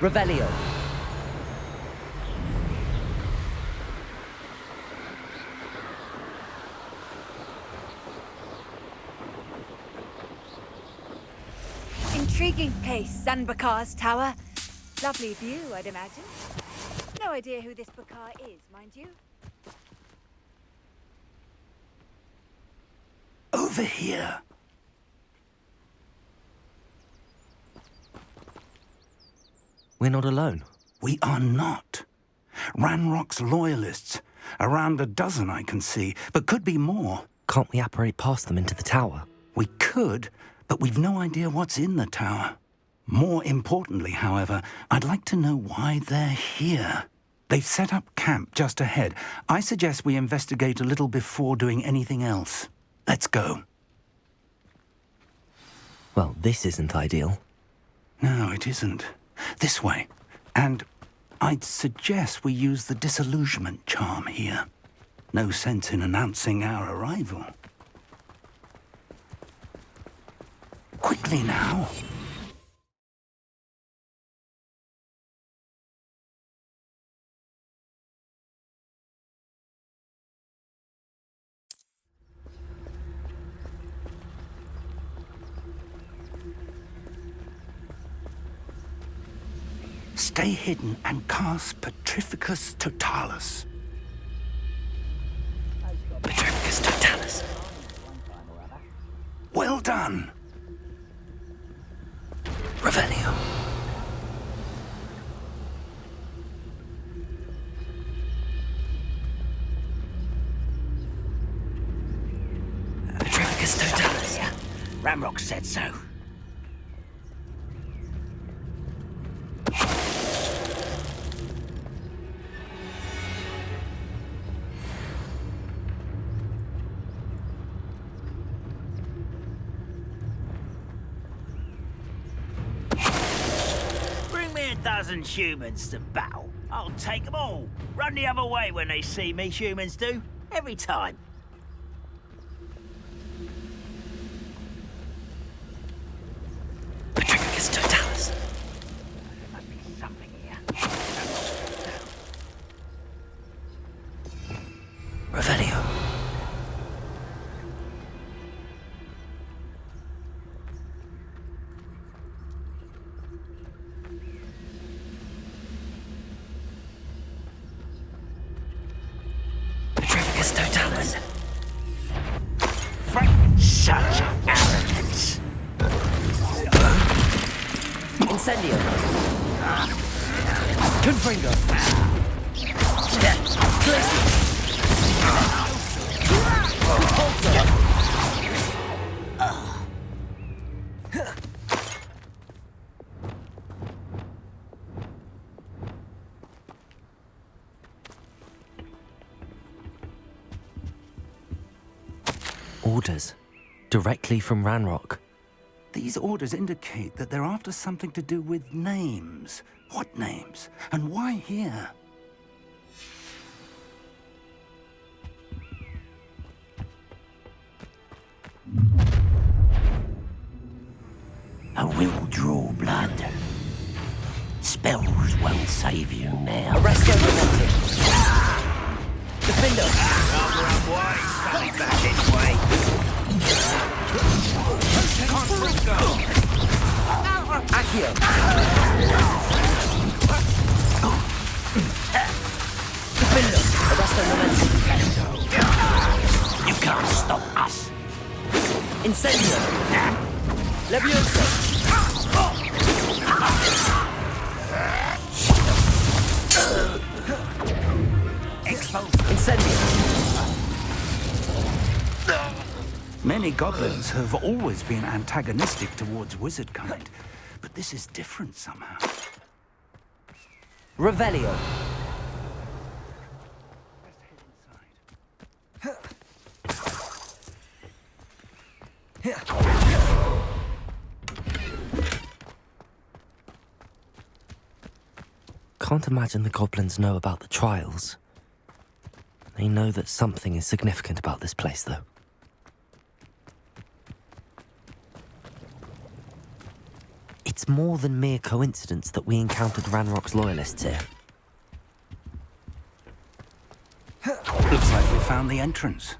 Revelio. Intriguing place, Zanbakar's tower. Lovely view, I'd imagine. No idea who this Bakar is, mind you. Over here. We're not alone. We are not. Ranrock's loyalists. Around a dozen I can see, but could be more. Can't we apparate past them into the tower? We could, but we've no idea what's in the tower. More importantly, however, I'd like to know why they're here. They've set up camp just ahead. I suggest we investigate a little before doing anything else. Let's go. Well, this isn't ideal. No, it isn't. This way. And I'd suggest we use the disillusionment charm here. No sense in announcing our arrival. Quickly now. Stay hidden and cast Petrificus Totalis. Petrificus Totalis. Well done. Revelio. Petrificus Totalis. Ranrock said so. Dozen humans to battle. I'll take them all. Run the other way when they see me, humans do. Every time. Petrificus Totalis. There must be something here. Revelio. Petrificus Totalis. Such arrogance. Incendio. Confringo. Glacier. Compulsor. Orders. Directly from Ranrock. These orders indicate that they're after something to do with names. What names? And why here? I will draw blood. Spells won't save you now. Arresto Romantic. Defender. Stay back anyway. Accio. Defender. Arresto Romantic. You can't stop us. Incendio. Levioso. Incendio. Many goblins have always been antagonistic towards wizard kind, but this is different somehow. Revelio. Can't imagine the goblins know about the trials. They know that something is significant about this place, though. It's more than mere coincidence that we encountered Ranrock's loyalists here. Looks like we found the entrance.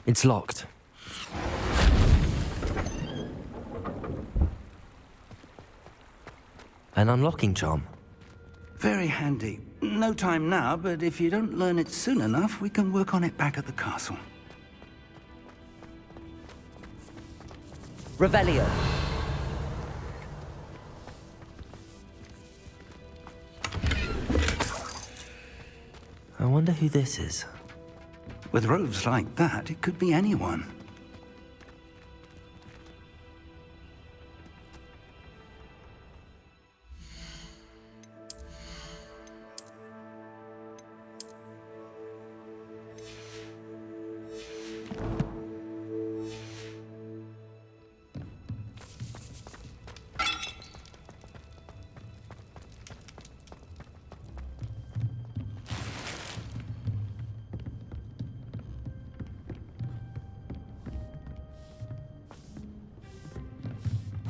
It's locked. An unlocking charm. Very handy. No time now, but if you don't learn it soon enough, we can work on it back at the castle. Revelio. I wonder who this is. With robes like that, it could be anyone.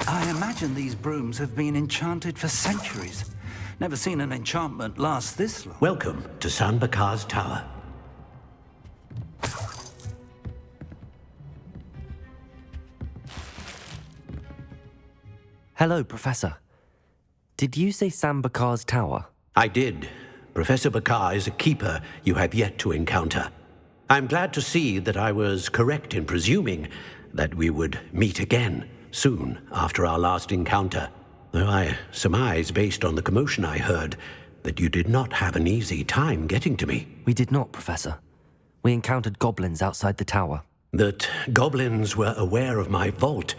I imagine these brooms have been enchanted for centuries. Never seen an enchantment last this long. Welcome to San Bakar's Tower. Hello, Professor. Did you say Sam Bakar's tower? I did. Professor Bakar is a keeper you have yet to encounter. I'm glad to see that I was correct in presuming that we would meet again soon after our last encounter, though I surmise, based on the commotion I heard, that you did not have an easy time getting to me. We did not, Professor. We encountered goblins outside the tower. That goblins were aware of my vault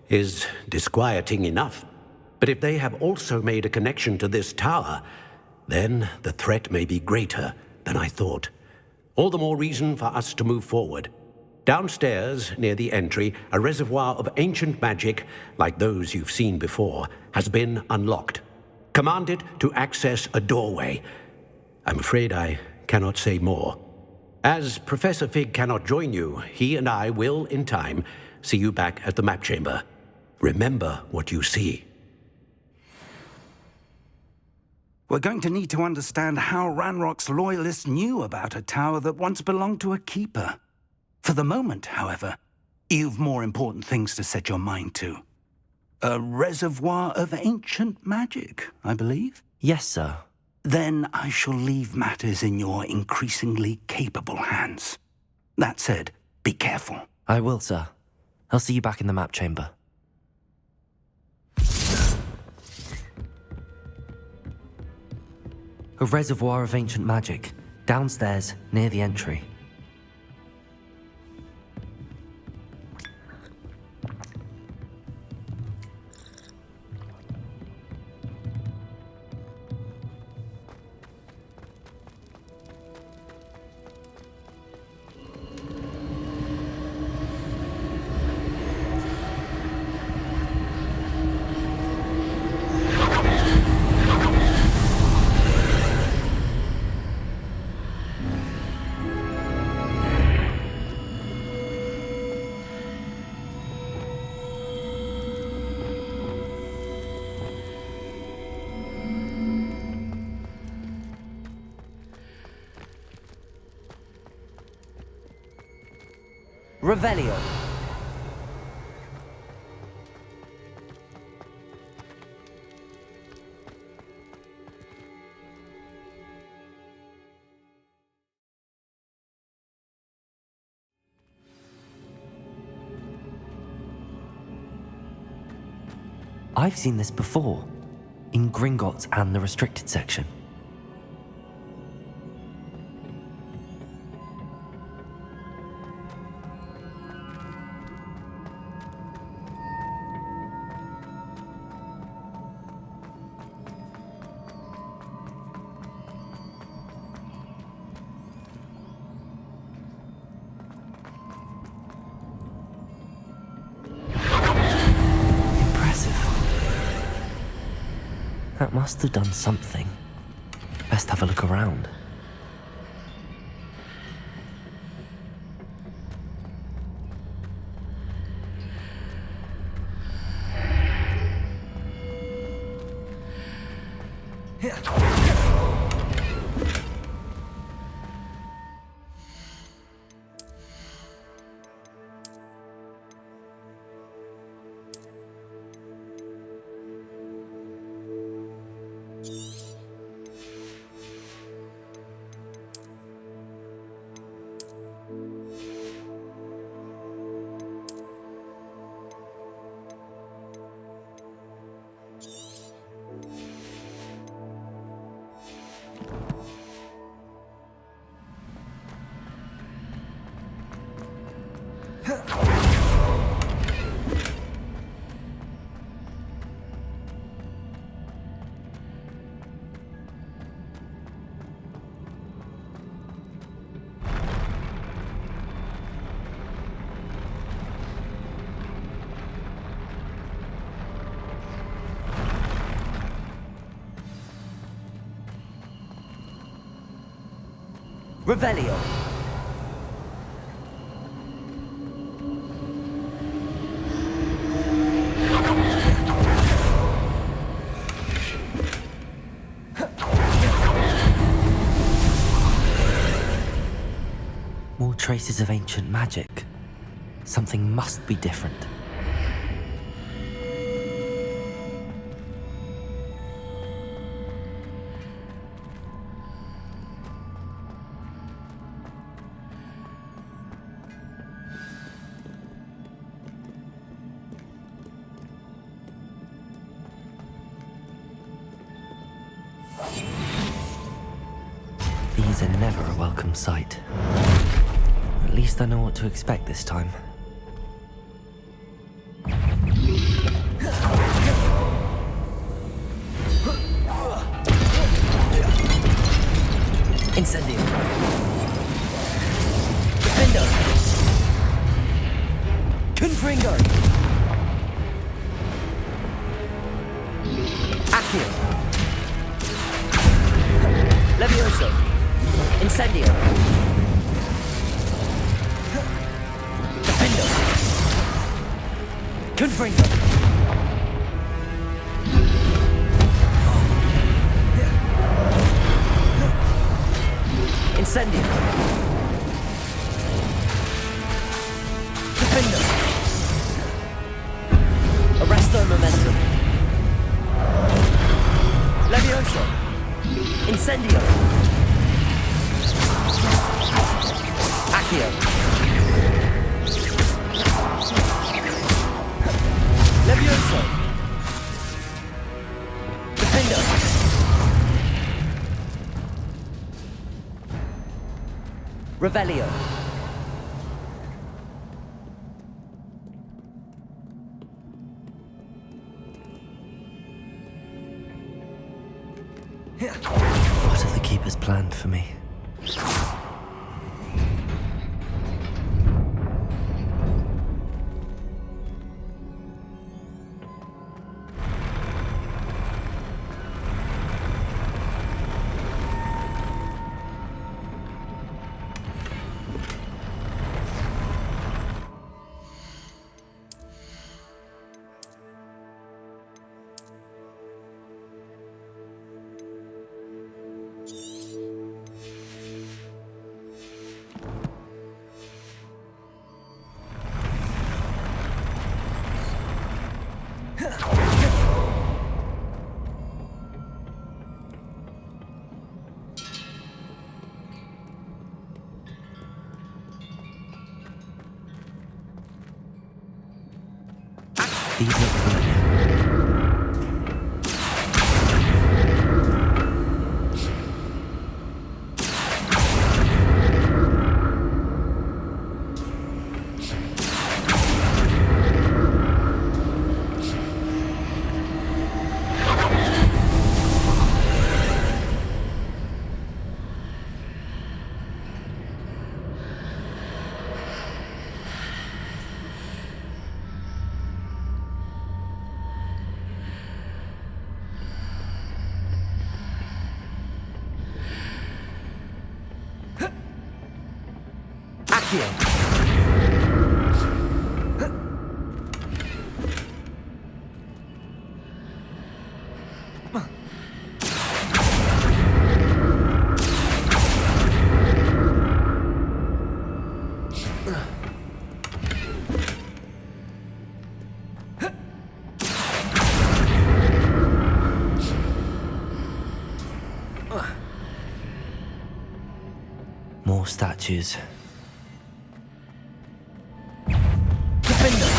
is disquieting enough. But if they have also made a connection to this tower, then the threat may be greater than I thought. All the more reason for us to move forward. Downstairs, near the entry, a reservoir of ancient magic, like those you've seen before, has been unlocked. Commanded to access a doorway. I'm afraid I cannot say more. As Professor Fig cannot join you, he and I will, in time, see you back at the map chamber. Remember what you see. We're going to need to understand how Ranrock's loyalists knew about a tower that once belonged to a keeper. For the moment, however, you've more important things to set your mind to. A reservoir of ancient magic, I believe? Yes, sir. Then I shall leave matters in your increasingly capable hands. That said, be careful. I will, sir. I'll see you back in the map chamber. A reservoir of ancient magic, downstairs, near the entry. Revelio. I've seen this before, in Gringotts and the restricted section. That must have done something. Best have a look around. Revelio. More traces of ancient magic. Something must be different. These are never a welcome sight. At least I know what to expect this time. Incendio. Defendo. Confringo. Accio. Levioso. Incendio. Defendo. Confringo. Incendio. Defendo. Arresto momentum. Levioso. Incendio. Accio. Levioso. Defendo. Revelio. What have the Keepers planned for me? These look familiar. More statues. Defender!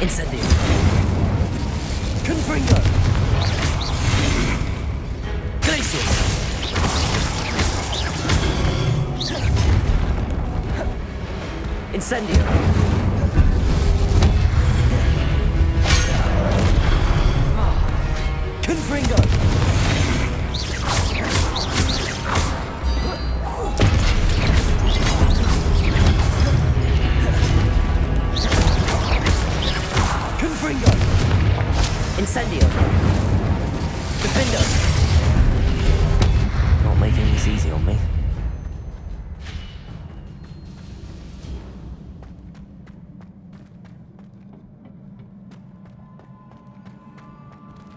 Incendio! Confringo! Glacius! Incendio! Confringo! Incendio! Defendo! me.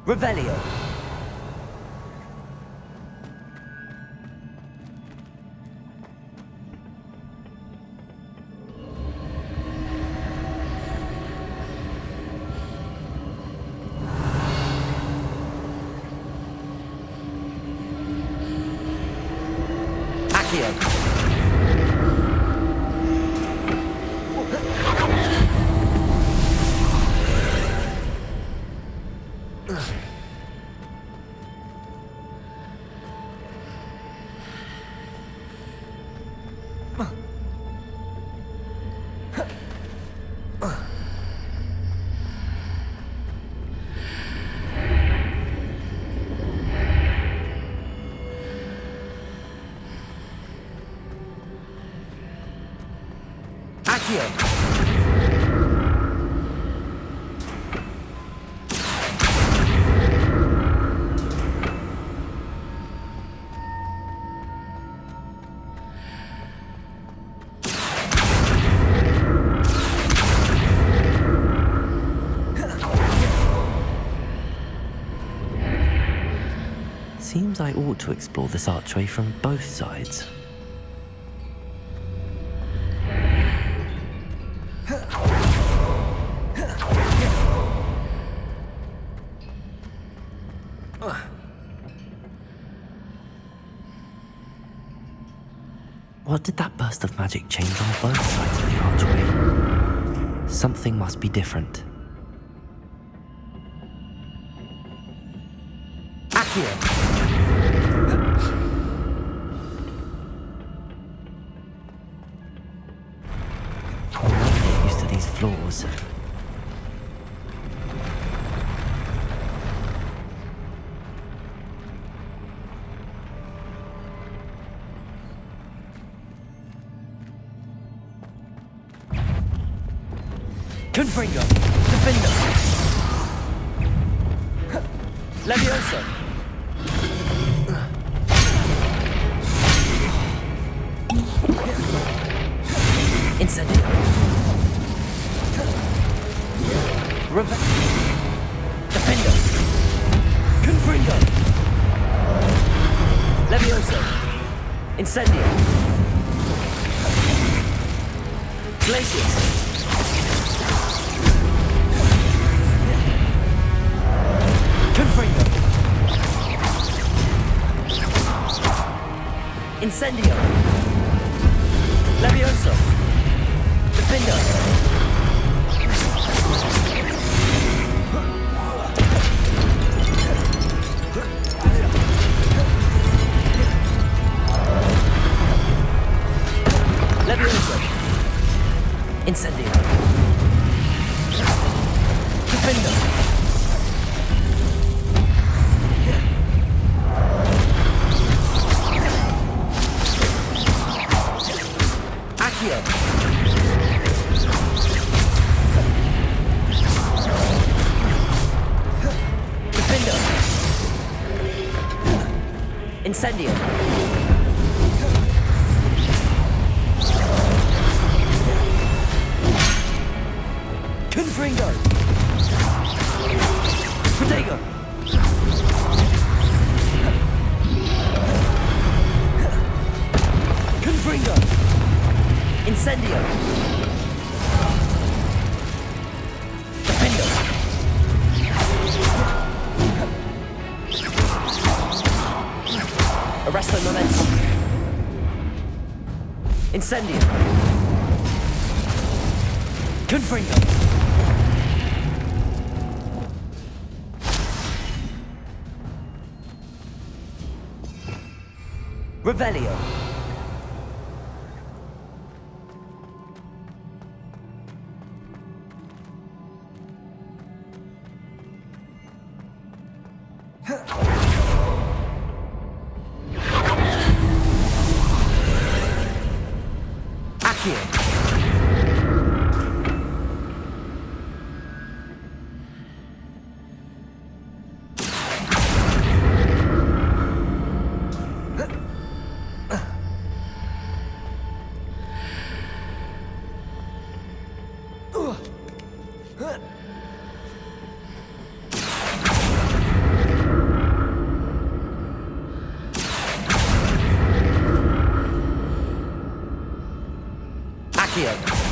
Revelio. Accio. Seems I ought to explore this archway from both sides. What did that burst of magic change on both sides of the archway? Something must be different. Accio! I'll never get used to these floors. Confringo! Defender! Levioso! Incendio! Defender! Confringo! Levioso! Incendio! Glacius! Confringo! Incendio! Levioso! Defender! Levioso! Incendio! Defender! Defender! Incendio! Confringo! Protego! Confringo! Incendio! Defender! Arresto momentum! Incendio! Confringo! Revelio! Accio! Accio.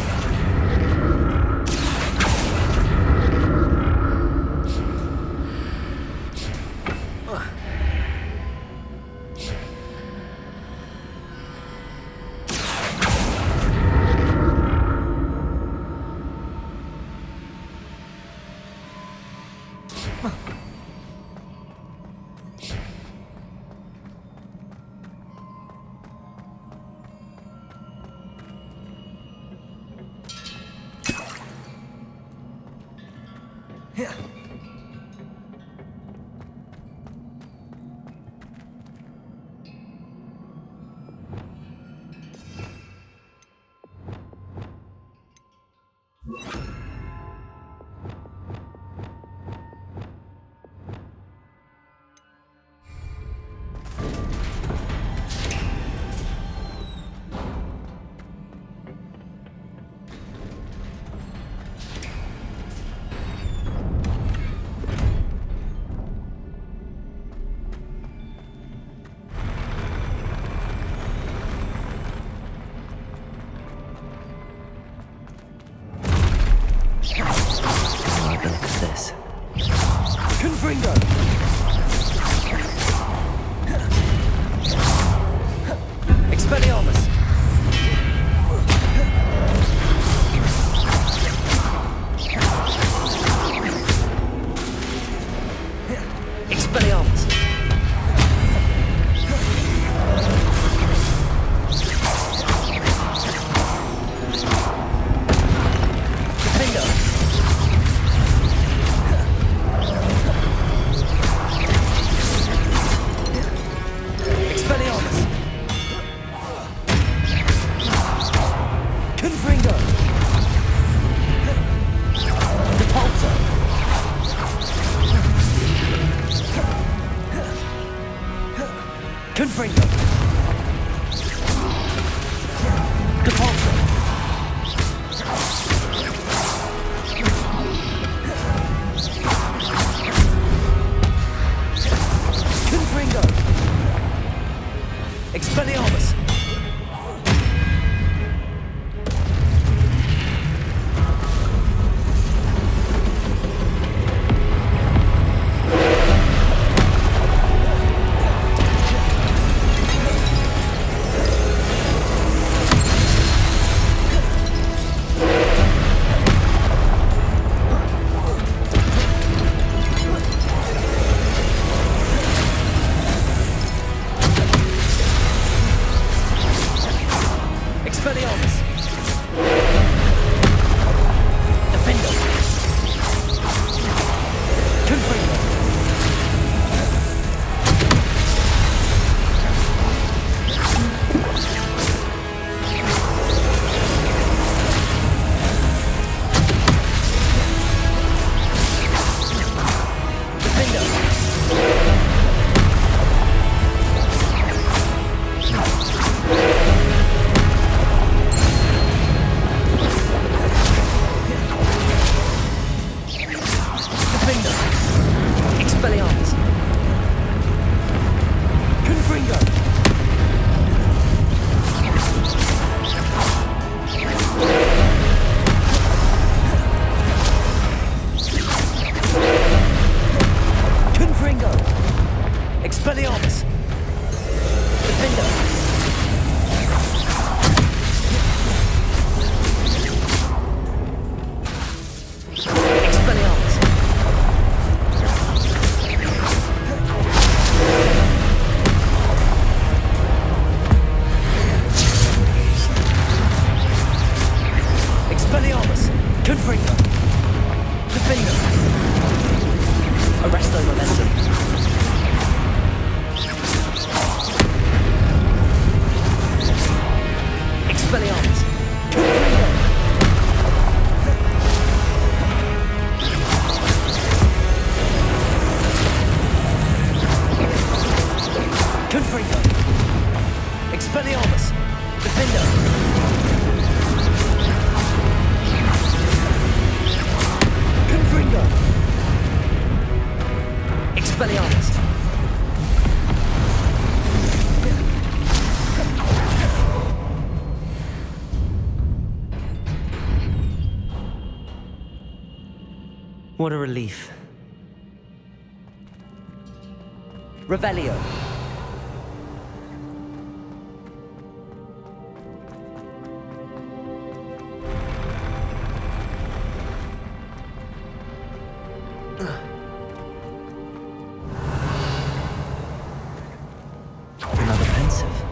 Look at this. Confringo! Expelliarmus! Expelliarmus! Confringo! Depulso! Confringo! Expelliarmus! Expelliarmus! Defendo! Confringo! Expelliarmus! Confringo! Confringo! Expelliarmus! Defendo! Expelliarmus! Expelliarmus! Confringo! Defendo! Arresto momentum! Expelliarmus! Confringo! Confringo! Expelliarmus! Defendo! Confringo! Expelliarmus! What a relief. Revelio. Another pensive.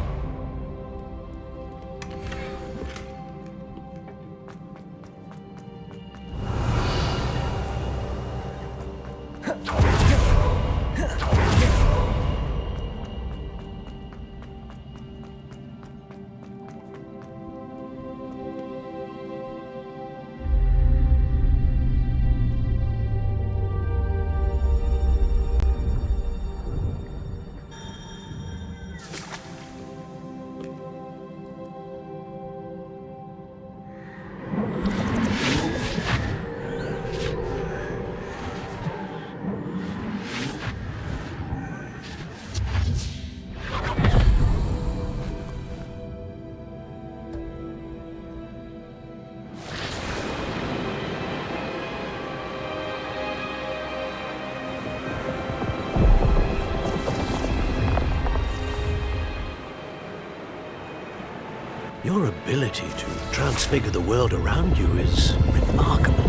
Your ability to transfigure the world around you is remarkable.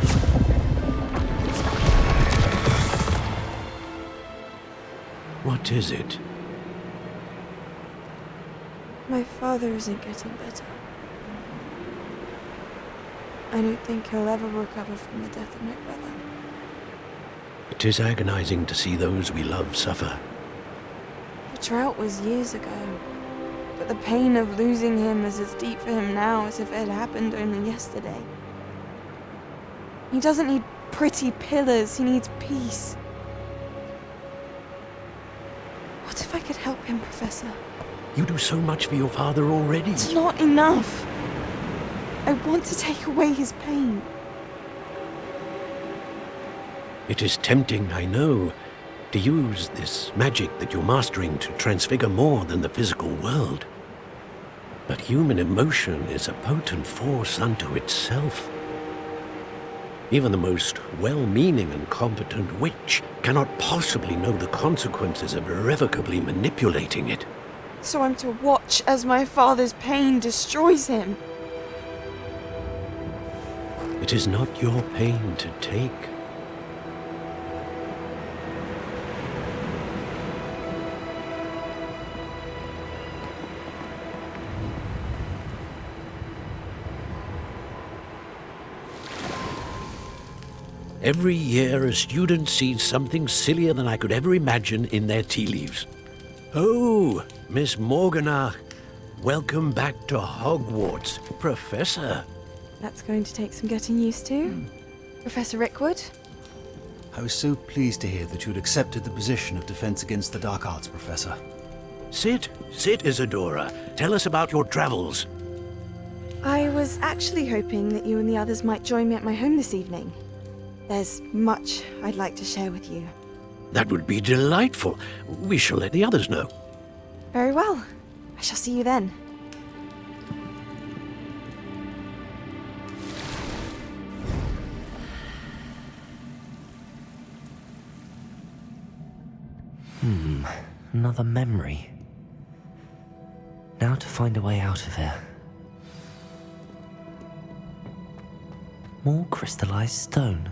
What is it? My father isn't getting better. I don't think he'll ever recover from the death of my brother. It is agonizing to see those we love suffer. The drought was years ago, but the pain of losing him is as deep for him now as if it had happened only yesterday. He doesn't need pretty pillars, he needs peace. What if I could help him, Professor? You do so much for your father already. It's not enough. I want to take away his pain. It is tempting, I know, to use this magic that you're mastering to transfigure more than the physical world. But human emotion is a potent force unto itself. Even the most well-meaning and competent witch cannot possibly know the consequences of irrevocably manipulating it. So I'm to watch as my father's pain destroys him. It is not your pain to take. Every year, a student sees something sillier than I could ever imagine in their tea leaves. Oh, Miss Morganach, welcome back to Hogwarts, Professor. That's going to take some getting used to. Professor Rickwood? I was so pleased to hear that you'd accepted the position of Defense Against the Dark Arts, Professor. Sit, Isadora. Tell us about your travels. I was actually hoping that you and the others might join me at my home this evening. There's much I'd like to share with you. That would be delightful. We shall let the others know. Very well. I shall see you then. Another memory. Now to find a way out of here. More crystallized stone.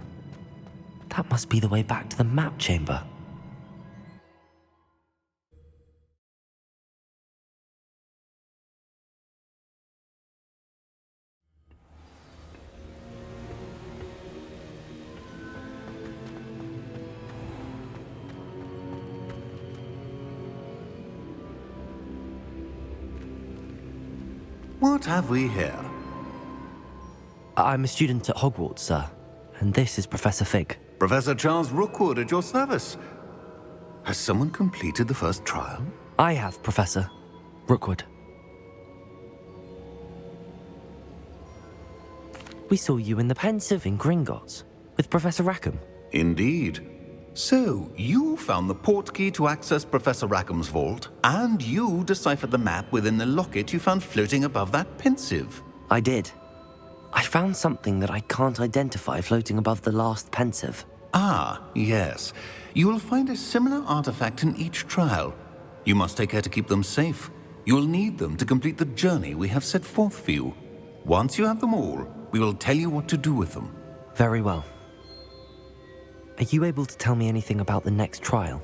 That must be the way back to the map chamber. What have we here? I'm a student at Hogwarts, sir, and this is Professor Fig. Professor Charles Rookwood at your service. Has someone completed the first trial? I have, Professor Rookwood. We saw you in the Pensive in Gringotts with Professor Rackham. Indeed. So, you found the portkey to access Professor Rackham's vault, and you deciphered the map within the locket you found floating above that Pensive. I did. I found something that I can't identify floating above the last Pensive. Ah, yes. You will find a similar artifact in each trial. You must take care to keep them safe. You'll need them to complete the journey we have set forth for you. Once you have them all, we will tell you what to do with them. Very well. Are you able to tell me anything about the next trial?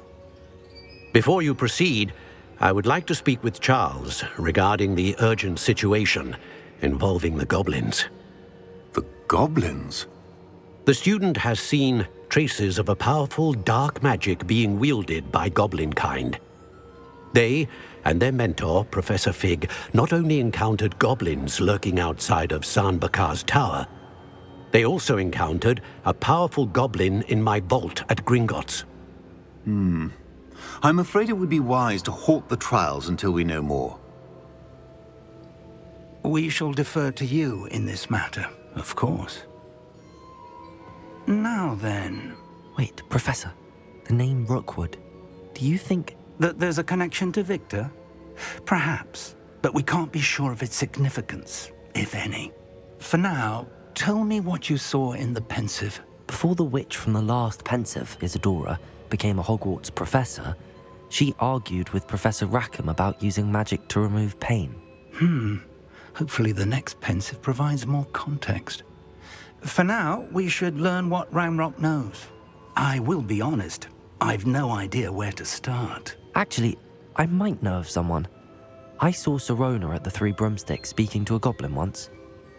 Before you proceed, I would like to speak with Charles regarding the urgent situation involving the goblins. The goblins? The student has seen traces of a powerful dark magic being wielded by goblin kind. They and their mentor, Professor Fig, not only encountered goblins lurking outside of San Bakar's tower, they also encountered a powerful goblin in my vault at Gringotts. I'm afraid it would be wise to halt the trials until we know more. We shall defer to you in this matter, of course. Now then... Wait, Professor. The name Rookwood. Do you think... That there's a connection to Victor? Perhaps, but we can't be sure of its significance, if any. For now, tell me what you saw in the Pensive. Before the witch from the last Pensive, Isadora, became a Hogwarts professor, she argued with Professor Rackham about using magic to remove pain. Hopefully the next Pensive provides more context. For now, we should learn what Ranrock knows. I will be honest, I've no idea where to start. Actually, I might know of someone. I saw Sirona at the Three Broomsticks speaking to a goblin once.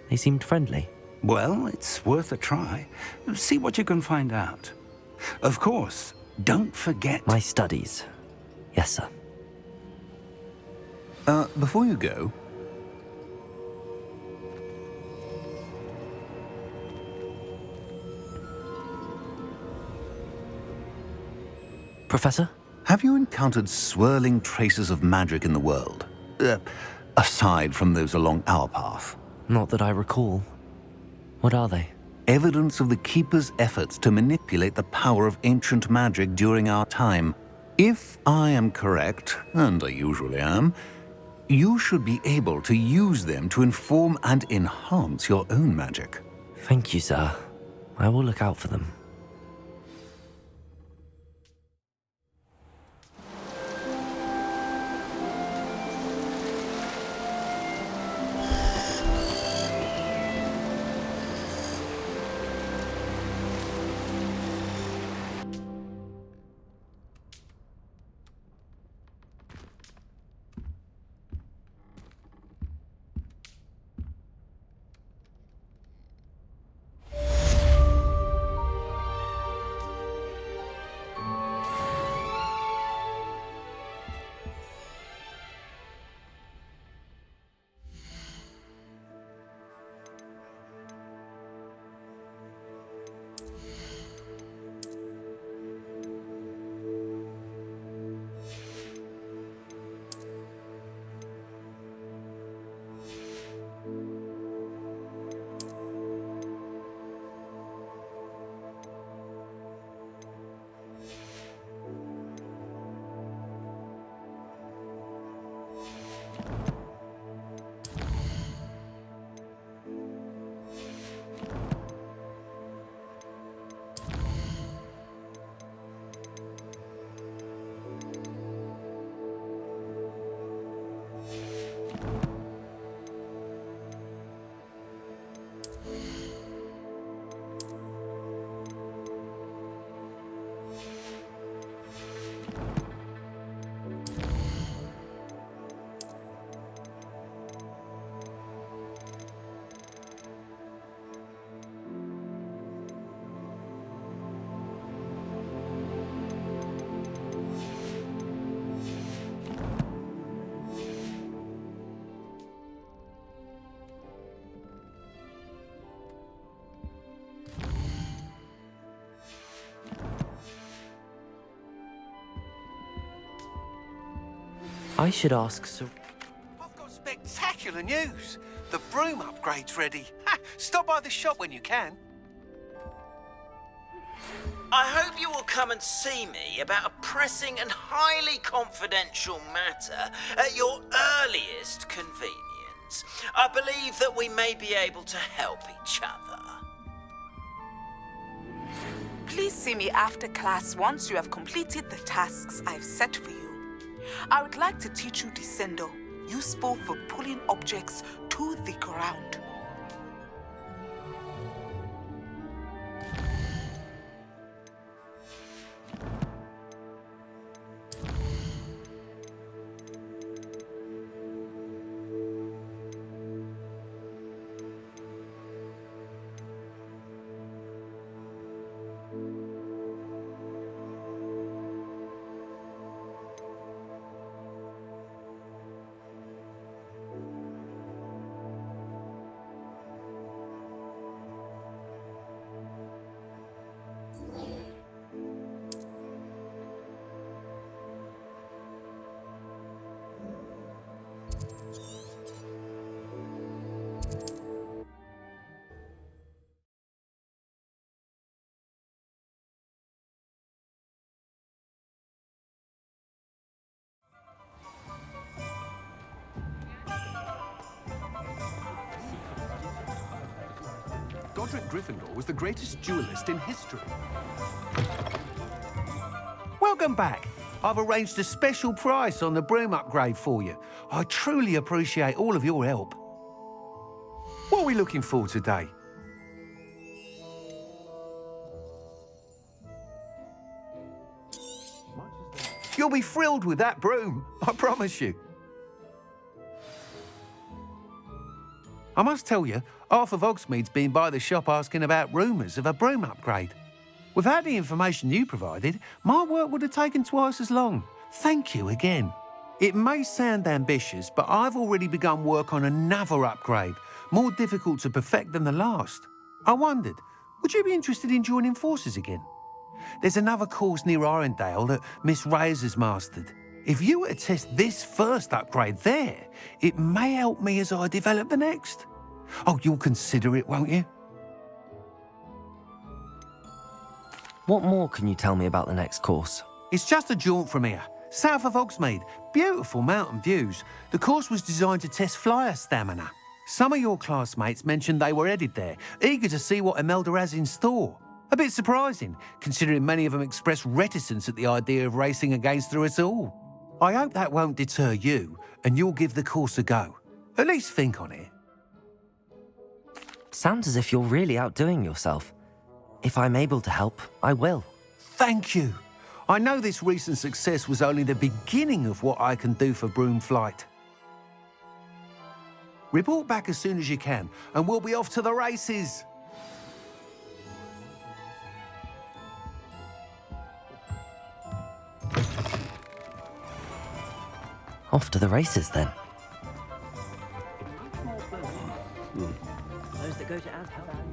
They seemed friendly. Well, it's worth a try. See what you can find out. Of course, don't forget... My studies. Yes, sir. Before you go... Professor? Have you encountered swirling traces of magic in the world? Aside from those along our path? Not that I recall. What are they? Evidence of the Keeper's efforts to manipulate the power of ancient magic during our time. If I am correct, and I usually am, you should be able to use them to inform and enhance your own magic. Thank you, sir. I will look out for them. I should ask Sir... I've got spectacular news. The Broom upgrade's ready. Ha! Stop by the shop when you can. I hope you will come and see me about a pressing and highly confidential matter at your earliest convenience. I believe that we may be able to help each other. Please see me after class once you have completed the tasks I've set for you. I would like to teach you Descendo, useful for pulling objects to the ground. Godric Gryffindor was the greatest duelist in history. Welcome back. I've arranged a special price on the Broom upgrade for you. I truly appreciate all of your help. What are we looking for today? You'll be thrilled with that broom, I promise you. I must tell you, half of Hogsmeade's been by the shop asking about rumours of a broom upgrade. Without the information you provided, my work would have taken twice as long. Thank you again. It may sound ambitious, but I've already begun work on another upgrade, more difficult to perfect than the last. I wondered, would you be interested in joining forces again? There's another course near Arendelle that Miss Reyes has mastered. If you were to test this first upgrade there, it may help me as I develop the next. Oh, you'll consider it, won't you? What more can you tell me about the next course? It's just a jaunt from here, south of Hogsmeade. Beautiful mountain views. The course was designed to test flyer stamina. Some of your classmates mentioned they were headed there, eager to see what Imelda has in store. A bit surprising, considering many of them expressed reticence at the idea of racing against her at all. I hope that won't deter you, and you'll give the course a go. At least think on it. Sounds as if you're really outdoing yourself. If I'm able to help, I will. Thank you. I know this recent success was only the beginning of what I can do for Broom Flight. Report back as soon as you can, and we'll be off to the races. Off to the races, then. Those that go to Azkaban.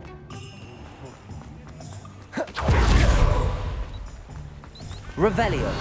Revelio.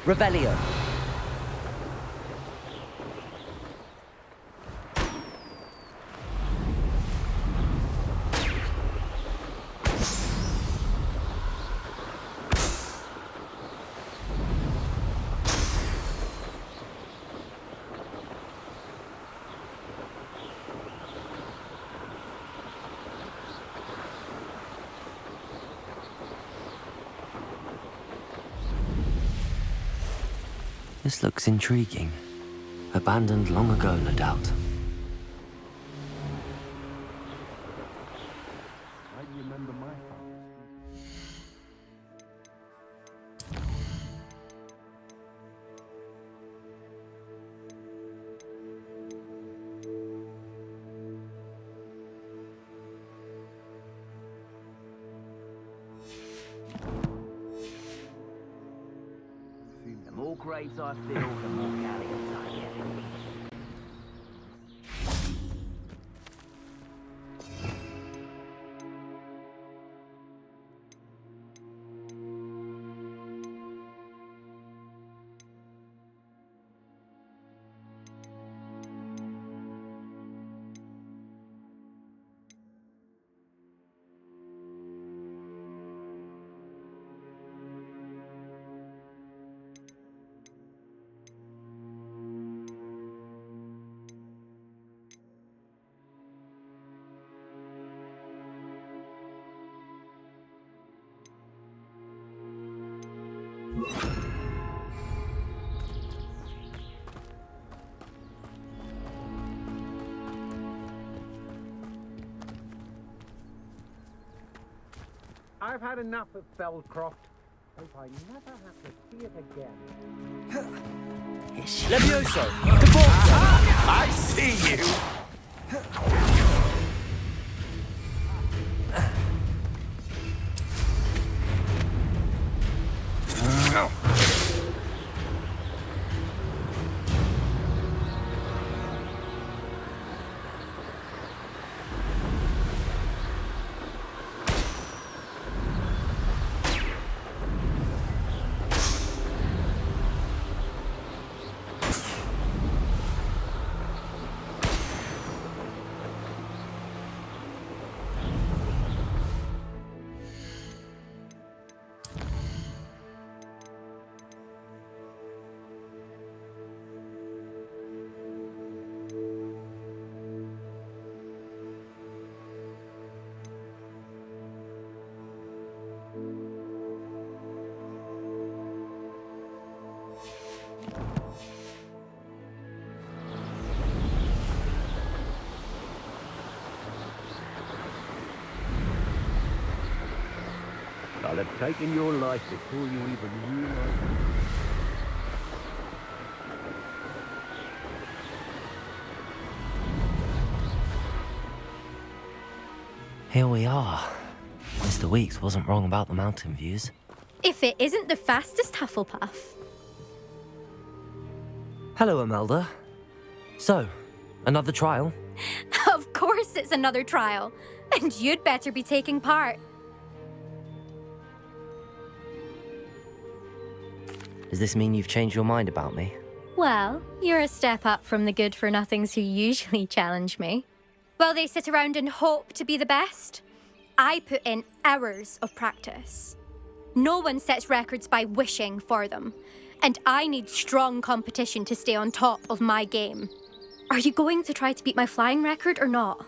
Revelio. This looks intriguing. Abandoned long ago, no doubt. The more graves I fill, the more galleons I get. I've had enough of Feldcroft. Hope I never have to see it again. Levioso! Divorce! I see you! I'll have taken your life before you even realize it. Here we are. Mr. Weeks wasn't wrong about the mountain views. If it isn't the fastest Hufflepuff. Hello, Imelda. So, another trial? Of course it's another trial. And you'd better be taking part. Does this mean you've changed your mind about me? Well, you're a step up from the good-for-nothings who usually challenge me. While they sit around and hope to be the best, I put in hours of practice. No one sets records by wishing for them, and I need strong competition to stay on top of my game. Are you going to try to beat my flying record or not?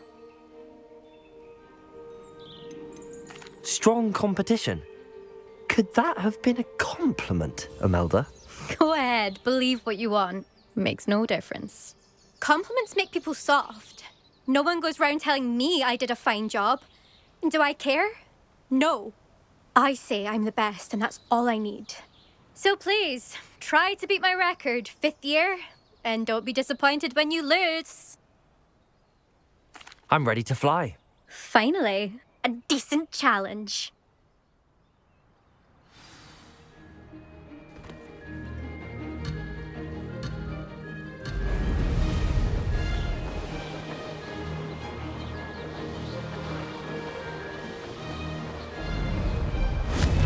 Strong competition? Could that have been a compliment, Imelda? Go ahead, believe what you want. Makes no difference. Compliments make people soft. No one goes round telling me I did a fine job. And do I care? No. I say I'm the best, and that's all I need. So please, try to beat my record, 5th year, and don't be disappointed when you lose. I'm ready to fly. Finally, a decent challenge.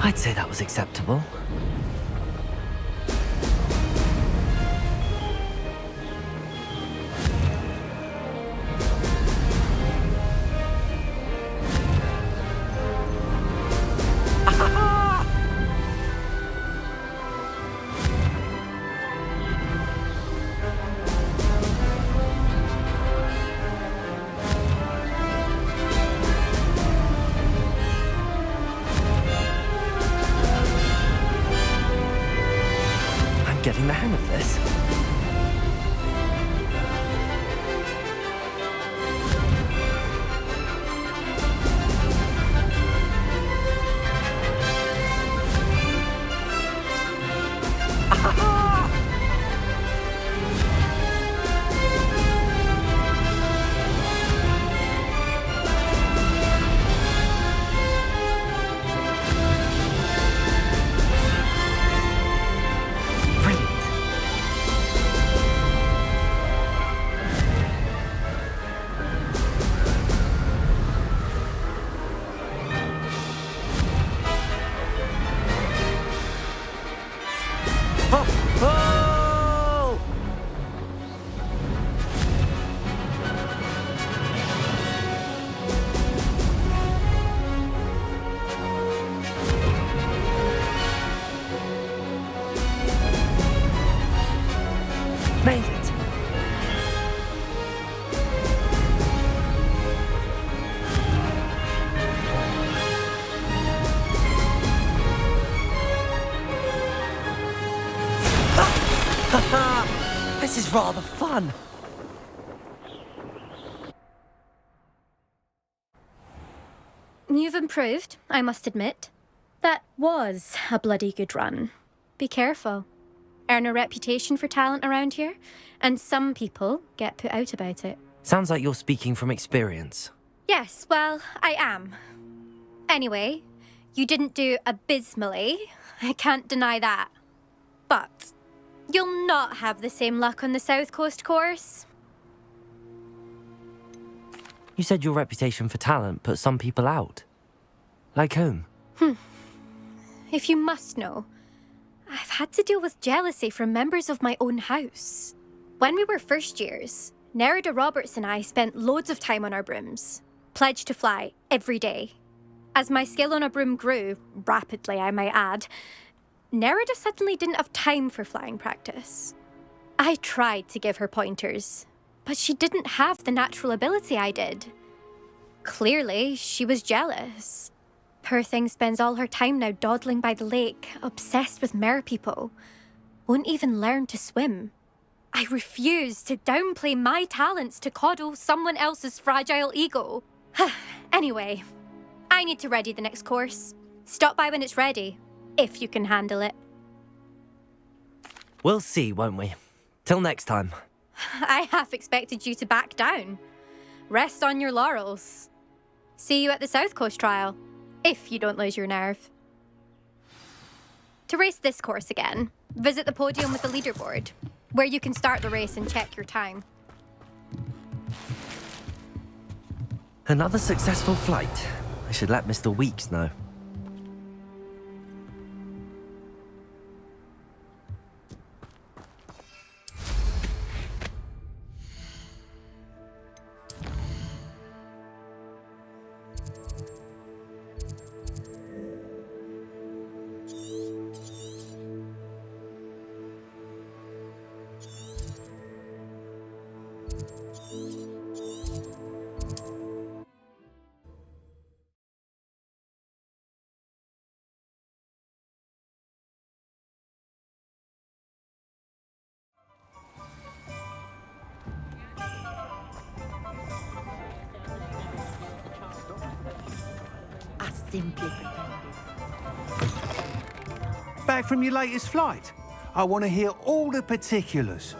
I'd say that was acceptable. getting the hang of this. Made it. This is rather fun. You've improved, I must admit. That was a bloody good run. Be careful. Earn a reputation for talent around here, and some people get put out about it. Sounds like you're speaking from experience. Yes, well, I am. Anyway, you didn't do abysmally. I can't deny that. But you'll not have the same luck on the South Coast course. You said your reputation for talent put some people out. Like whom? If you must know, I've had to deal with jealousy from members of my own house. When we were first years, Nerida Roberts and I spent loads of time on our brooms, pledged to fly every day. As my skill on a broom grew, rapidly I might add, Nerida suddenly didn't have time for flying practice. I tried to give her pointers, but she didn't have the natural ability I did. Clearly, she was jealous. Poor thing spends all her time now dawdling by the lake, obsessed with merpeople. Won't even learn to swim. I refuse to downplay my talents to coddle someone else's fragile ego. Anyway, I need to ready the next course. Stop by when it's ready, if you can handle it. We'll see, won't we? Till next time. I half expected you to back down. Rest on your laurels. See you at the South Coast trial, if you don't lose your nerve. To race this course again, visit the podium with the leaderboard, where you can start the race and check your time. Another successful flight. I should let Mr. Weeks know. Back from your latest flight? I want to hear all the particulars.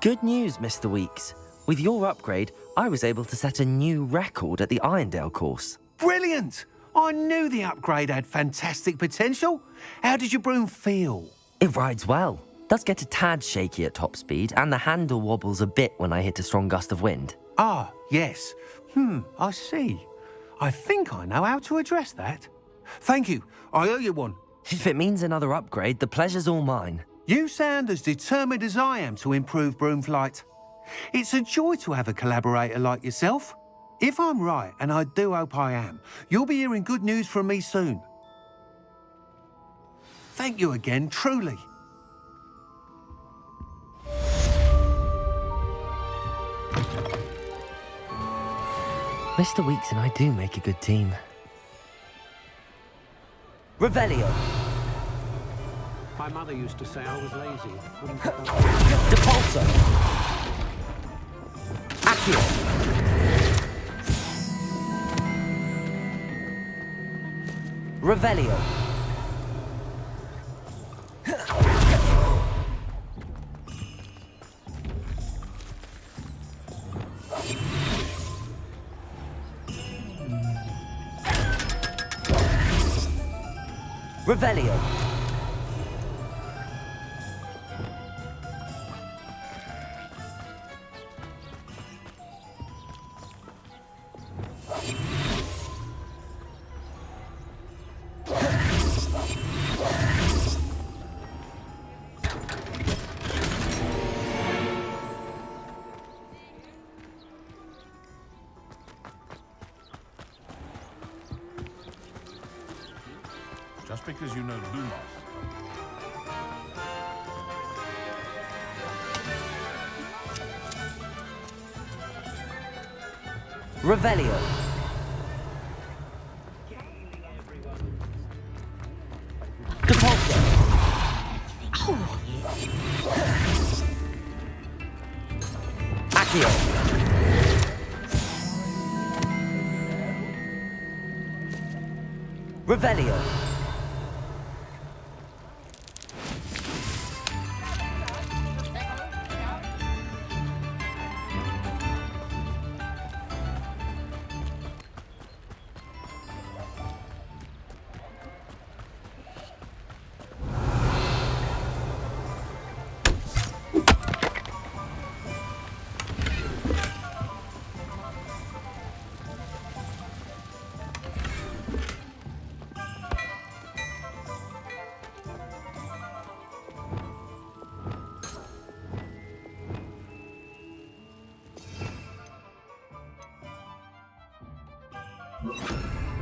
Good news, Mr. Weeks. With your upgrade, I was able to set a new record at the Irondale course. Brilliant! I knew the upgrade had fantastic potential. How did your broom feel? It rides well. Does get a tad shaky at top speed, and the handle wobbles a bit when I hit a strong gust of wind. Ah, yes. I see. I think I know how to address that. Thank you. I owe you one. If it means another upgrade, the pleasure's all mine. You sound as determined as I am to improve broom flight. It's a joy to have a collaborator like yourself. If I'm right, and I do hope I am, you'll be hearing good news from me soon. Thank you again, truly. Mr. Weeks and I do make a good team. Revelio. My mother used to say I was lazy. Wouldn't pick up. Depulso. Accio. Revelio. Revelio. Just because you know Lumos. Revelio. Depulso. Accio. Revelio.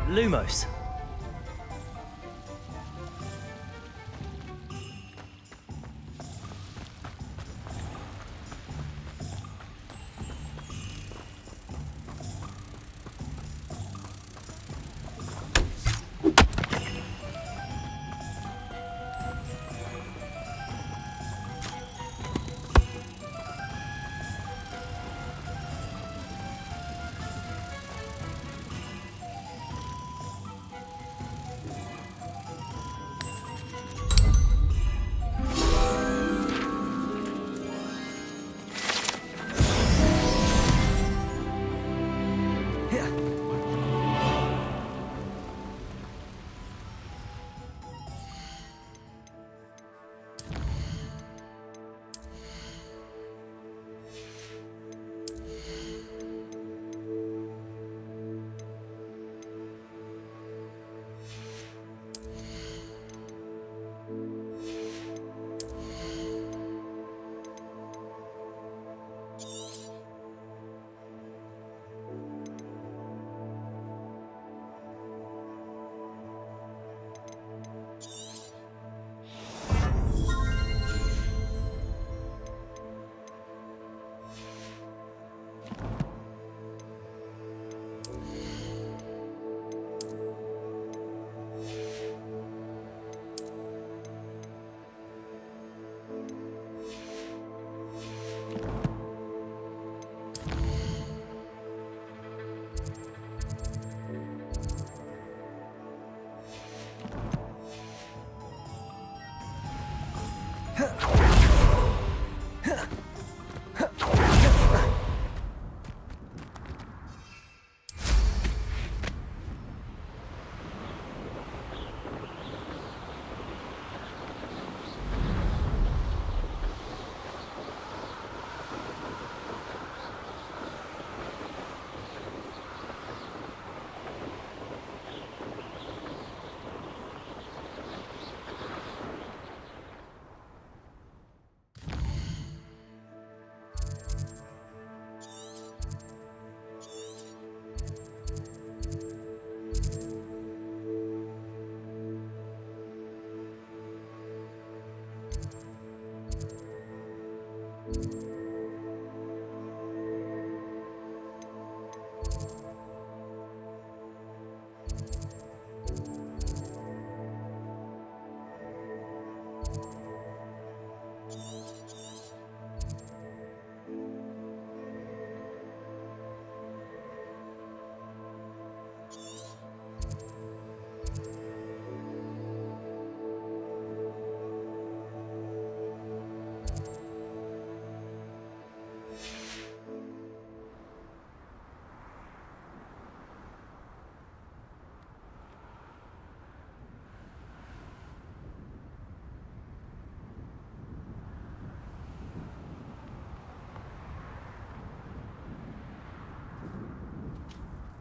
Lumos.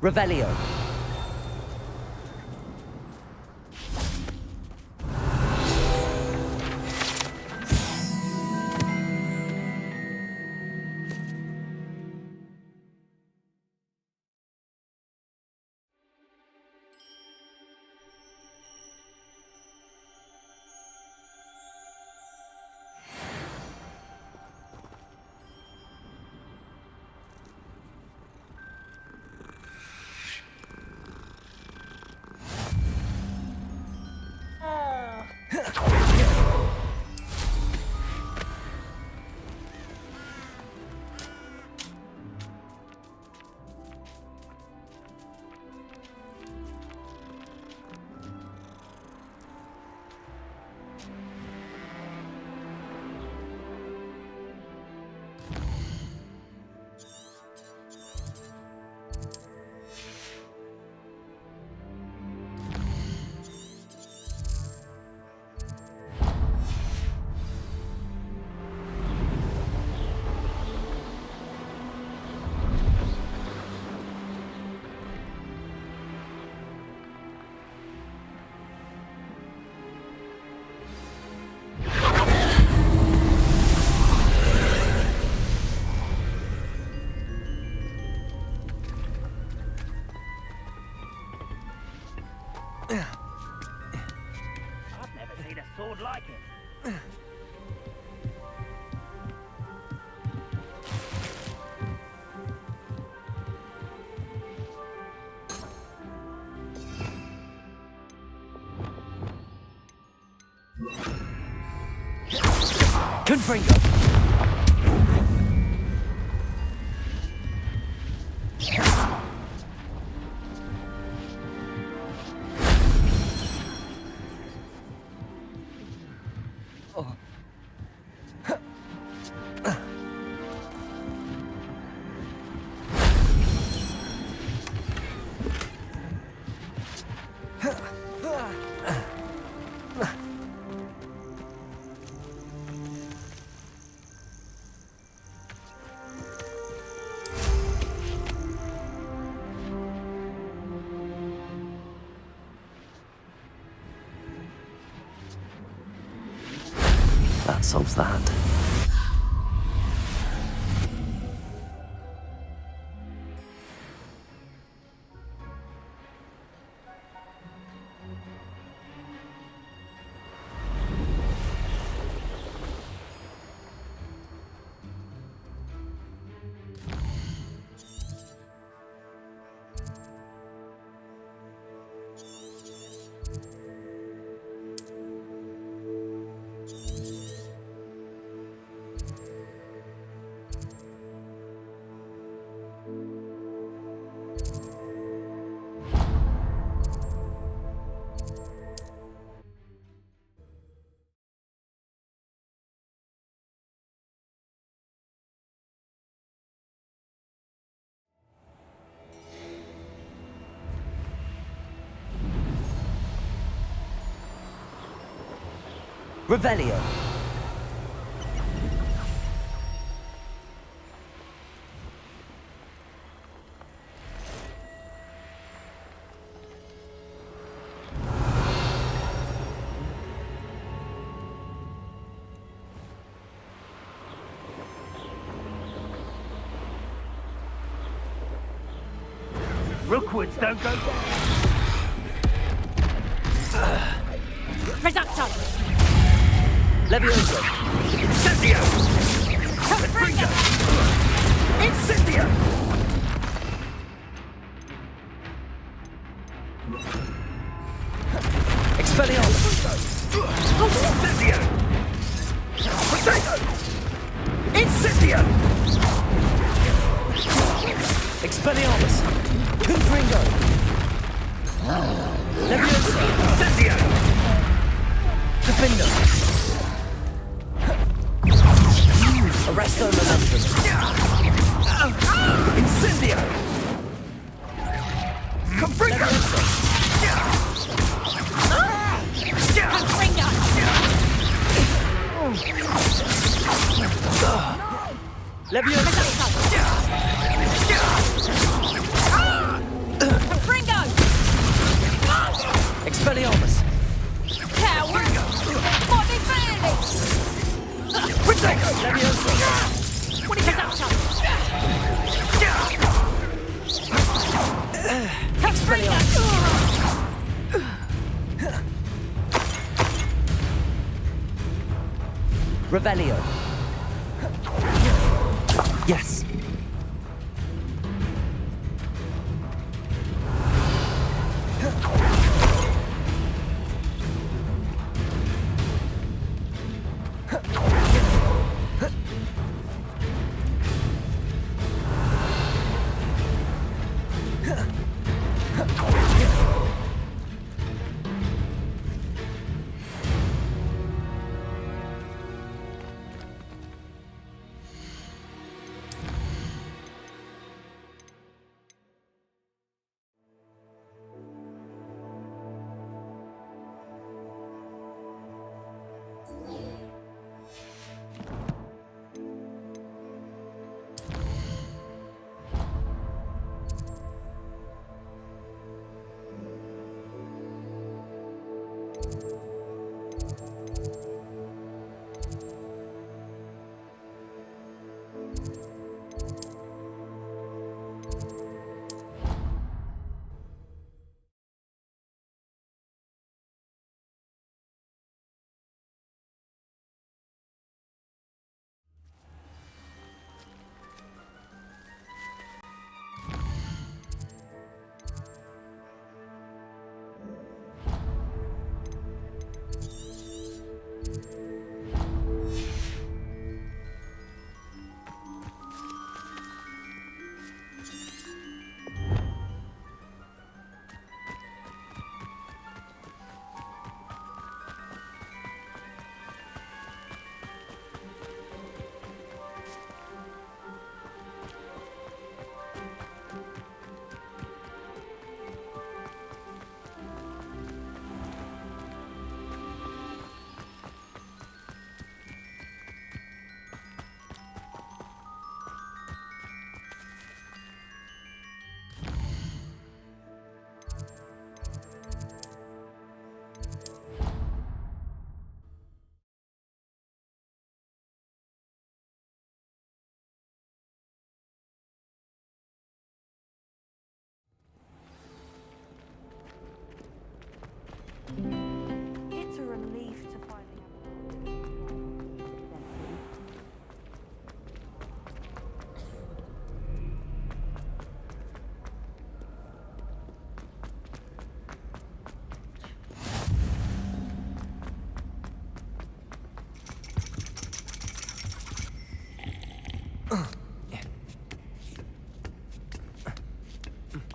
Revelio. I've never seen a sword like it. Confringo. That solves that. Revelio. Rookwoods don't go down. Reducto! Levioso. Incendio! Confringo! Incendio! Expelliarmus. Incendio! Potato! Incendio! Expelliarmus. Confringo. Levioso. Incendio! Defendo. Arresto momentum. Incendio! Confringo! Levioso. Revelio. Yes. It's a relief to finally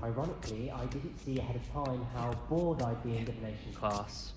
Ironically, I didn't see ahead of time how bored I'd be in Divination class.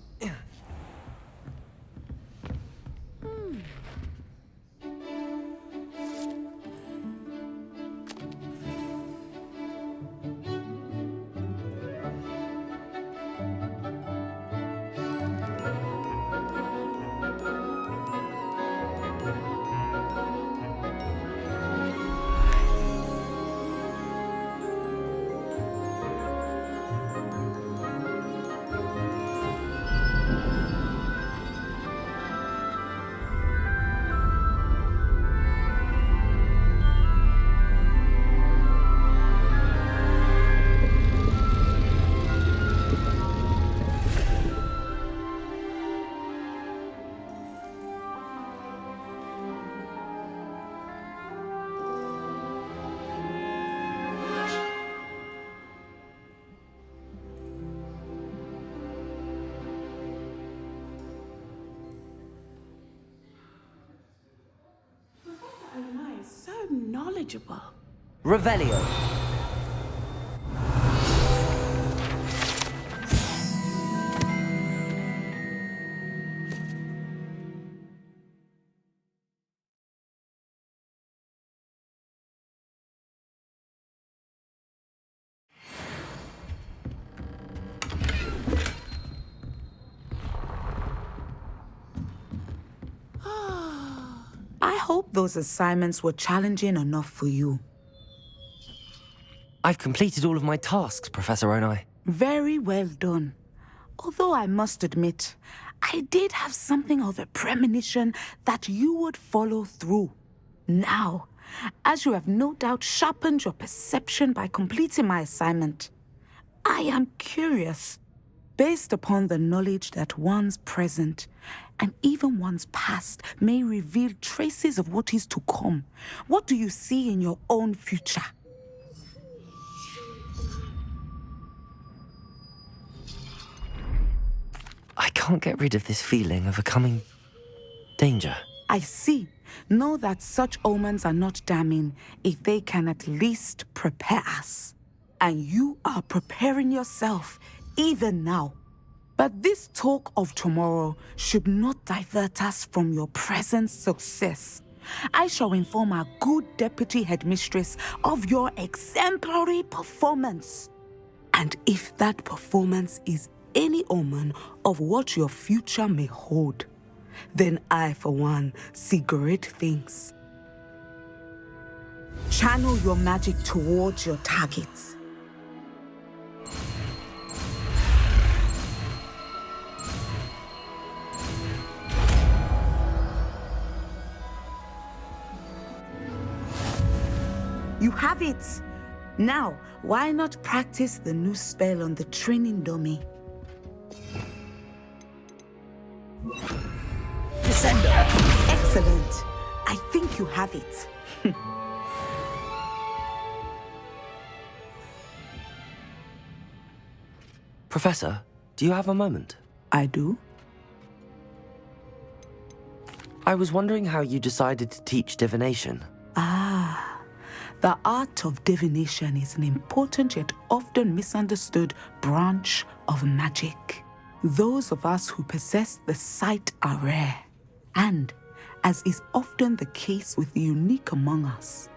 So knowledgeable. Revelio. I hope those assignments were challenging enough for you. I've completed all of my tasks, Professor Onai. Very well done. Although I must admit, I did have something of a premonition that you would follow through. Now, as you have no doubt sharpened your perception by completing my assignment, I am curious. based upon the knowledge that one's present and even one's past may reveal traces of what is to come. What do you see in your own future? I can't get rid of this feeling of a coming danger. I see. Know that such omens are not damning if they can at least prepare us. And you are preparing yourself even now. But this talk of tomorrow should not divert us from your present success. I shall inform our good deputy headmistress of your exemplary performance. And if that performance is any omen of what your future may hold, then I, for one, see great things. Channel your magic towards your targets. You have it! Now, why not practice the new spell on the training dummy? Descender! Excellent! I think you have it. Professor, do you have a moment? I do. I was wondering how you decided to teach divination. The art of divination is an important yet often misunderstood branch of magic. Those of us who possess the sight are rare, and, as is often the case with the unique among us,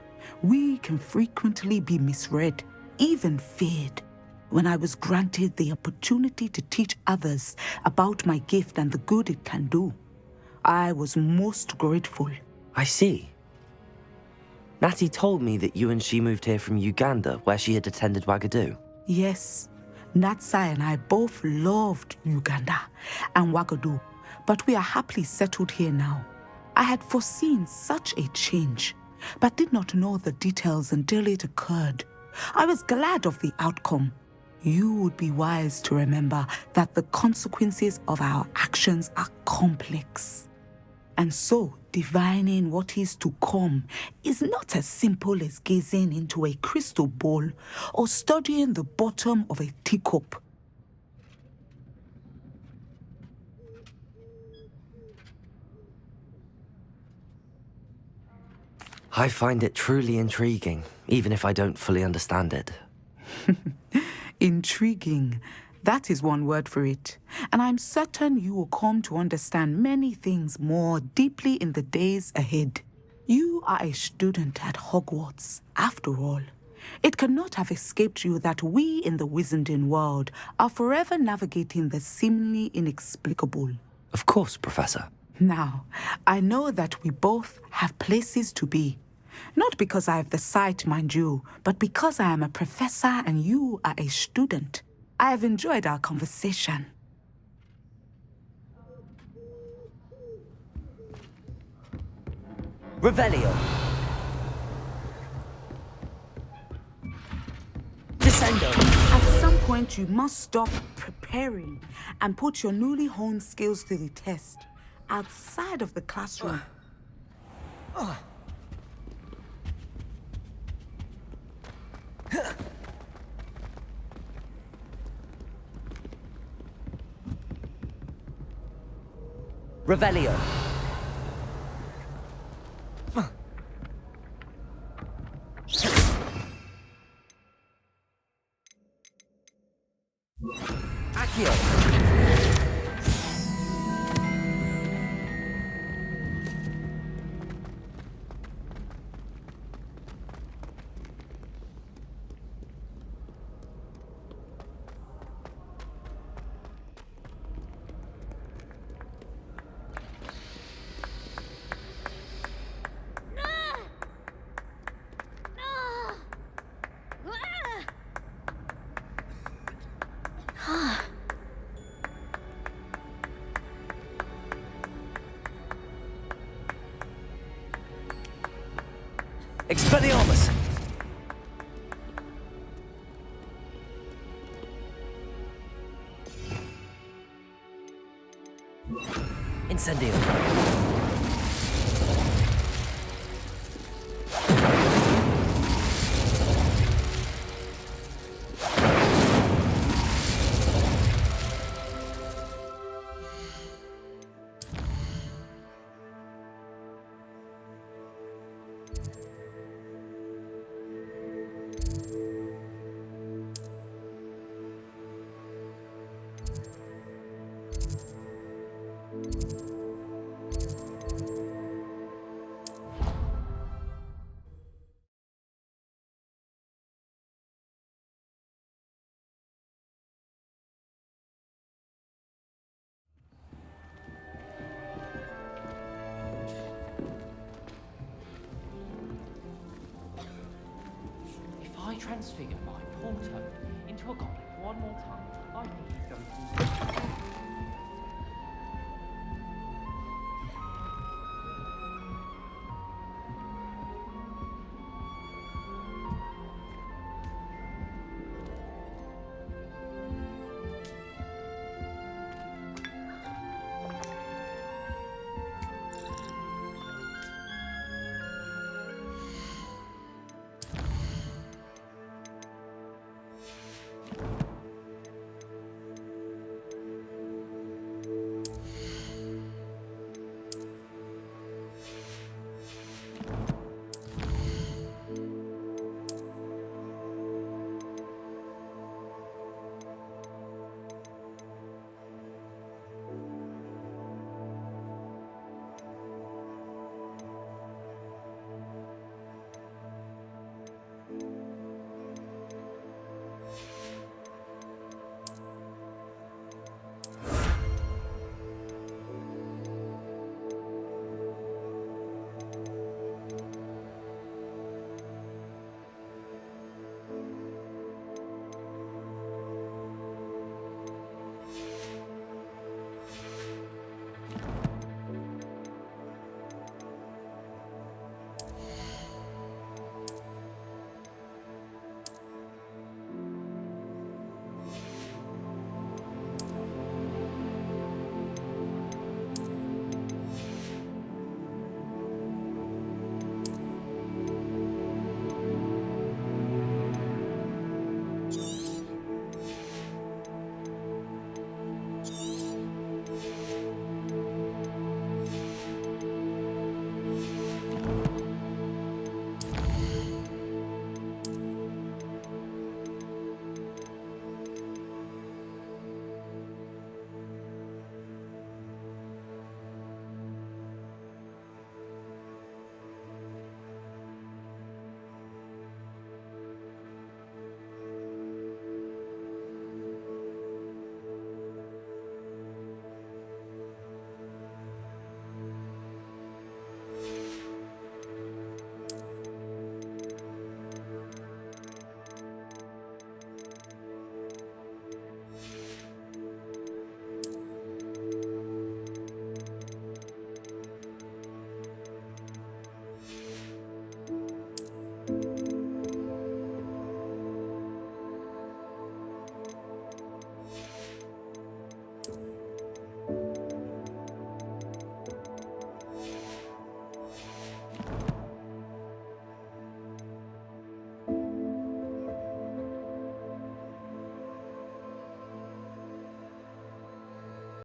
we can frequently be misread, even feared. When I was granted the opportunity to teach others about my gift and the good it can do, I was most grateful. I see. Natty told me that you and she moved here from Uganda, where she had attended Wagadu. Yes, Natsai and I both loved Uganda and Wagadu, but we are happily settled here now. I had foreseen such a change, but did not know the details until it occurred. I was glad of the outcome. You would be wise to remember that the consequences of our actions are complex. And so, divining what is to come is not as simple as gazing into a crystal ball or studying the bottom of a teacup. I find it truly intriguing, even if I don't fully understand it. Intriguing. That is one word for it. And I'm certain you will come to understand many things more deeply in the days ahead. You are a student at Hogwarts, after all. It cannot have escaped you that we in the Wizarding world are forever navigating the seemingly inexplicable. Of course, Professor. Now, I know that we both have places to be. Not because I have the sight, mind you, but because I am a professor and you are a student. I have enjoyed our conversation. Revelio. Descendo. At some point, you must stop preparing and put your newly honed skills to the test outside of the classroom. Revelio. Accio. Expelliarmus! Incendio. If I transfigure my poor toad into a goblin one more time, I think he'd go through